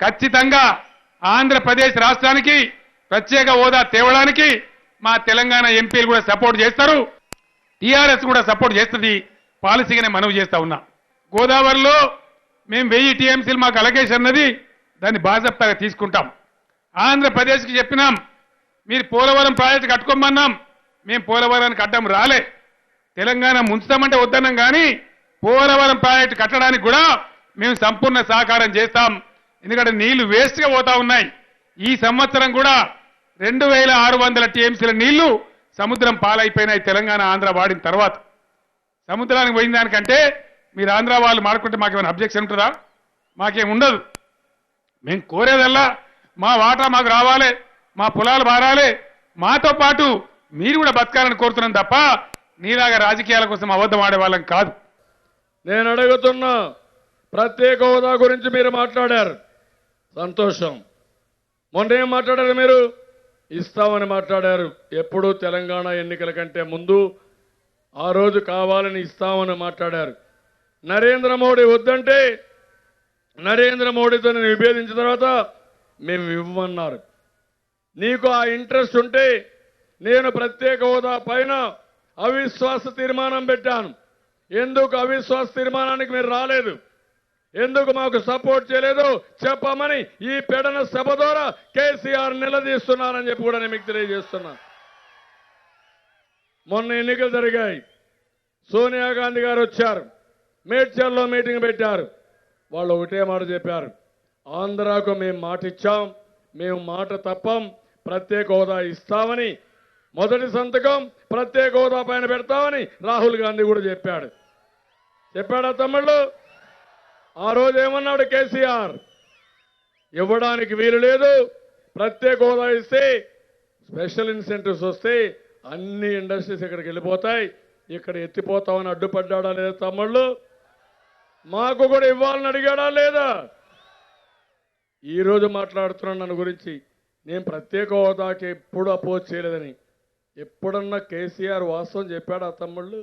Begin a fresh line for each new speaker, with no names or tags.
ఖచ్చితంగా ఆంధ్రప్రదేశ్ రాష్ట్రానికి ప్రత్యేక హోదా తేవడానికి మా తెలంగాణ ఎంపీలు కూడా సపోర్ట్ చేస్తారు, టీఆర్ఎస్ కూడా సపోర్ట్ చేస్తుంది. పాలసీగానే మనవి చేస్తా ఉన్నా. గోదావరిలో మేము 1000 టీఎంసీలు మాకు అలొకేషన్ అన్నది, దాన్ని బాజప్తాగా తీసుకుంటాం. ఆంధ్రప్రదేశ్కి చెప్పినాం, మీరు పోలవరం ప్రాజెక్టు కట్టుకోమన్నాం, మేము పోలవరానికి అడ్డం రాలే. తెలంగాణ ముంచుతామంటే వద్దన్నాం, కానీ పోలవరం ప్రాజెక్టు కట్టడానికి కూడా మేము సంపూర్ణ సహకారం చేస్తాం. ఎందుకంటే నీళ్లు వేస్ట్గా పోతా ఉన్నాయి. ఈ సంవత్సరం కూడా 2600 టీఎంసీల నీళ్లు సముద్రం పాలైపోయినాయి. తెలంగాణ ఆంధ్ర వాడిన తర్వాత సముద్రానికి పోయిన దానికంటే మీరు ఆంధ్ర వాళ్ళు మాడుకుంటే మాకేమైనా అబ్జెక్షన్ ఉంటుందా? మాకేం ఉండదు. మేము కోరేదల్లా మా వాటా మాకు రావాలి, మా పొలాలు మారాలి, మాతో పాటు మీరు కూడా బతకాలని కోరుతున్నాం తప్ప నీలాగా రాజకీయాల కోసం అబద్ధం ఆడే వాళ్ళం కాదు.
నేను అడుగుతున్నా, ప్రత్యేక హోదా గురించి మీరు మాట్లాడారు, సంతోషం. మొన్న ఏం మాట్లాడారు? మీరు ఇస్తామని మాట్లాడారు. ఎప్పుడు తెలంగాణ ఎన్నికల కంటే ముందు ఆ రోజు కావాలని ఇస్తామని మాట్లాడారు. నరేంద్ర మోడీ వద్దంటే నరేంద్ర మోడీతో నేను విభేదించిన తర్వాత మేము ఇవ్వమన్నారు. నీకు ఆ ఇంట్రెస్ట్ ఉంటే నేను ప్రత్యేక హోదా పైన అవిశ్వాస తీర్మానం పెట్టాను. ఎందుకు అవిశ్వాస తీర్మానానికి మీరు రాలేదు, ఎందుకు మాకు సపోర్ట్ చేయలేదు చెప్పమని ఈ పెడన సభ ద్వారా కేసీఆర్ నిలదీస్తున్నారని చెప్పి కూడా నేను మీకు తెలియజేస్తున్నా. మొన్న ఎన్నికలు జరిగాయి, సోనియా గాంధీ గారు వచ్చారు, మేడ్చల్లో మీటింగ్ పెట్టారు. వాళ్ళు ఒకటే మాట చెప్పారు, ఆంధ్రాకు మేము మాట ఇచ్చాం, మేము మాట తప్పం, ప్రత్యేక హోదా ఇస్తామని. మొదటి సంతకం ప్రత్యేక హోదా పైన పెడతామని రాహుల్ గాంధీ కూడా చెప్పాడా తమ్ముళ్ళు? ఆ రోజు ఏమన్నాడు కేసీఆర్? ఇవ్వడానికి వీలు లేదు, ప్రత్యేక హోదా ఇస్తే స్పెషల్ ఇన్సెంటివ్స్ వస్తే అన్ని ఇండస్ట్రీస్ ఇక్కడికి వెళ్ళిపోతాయి, ఇక్కడ ఎత్తిపోతామని అడ్డుపడ్డాడా లేదా తమ్ముళ్ళు? మాకు కూడా ఇవ్వాలని అడిగాడా లేదా? ఈరోజు మాట్లాడుతున్నాను నన్ను గురించి. నేను ప్రత్యేక హోదాకి ఎప్పుడు అపోజ్ చేయలేదని. ఎప్పుడన్నా కేసీఆర్ వాస్తవం చెప్పాడా తమ్ముళ్ళు?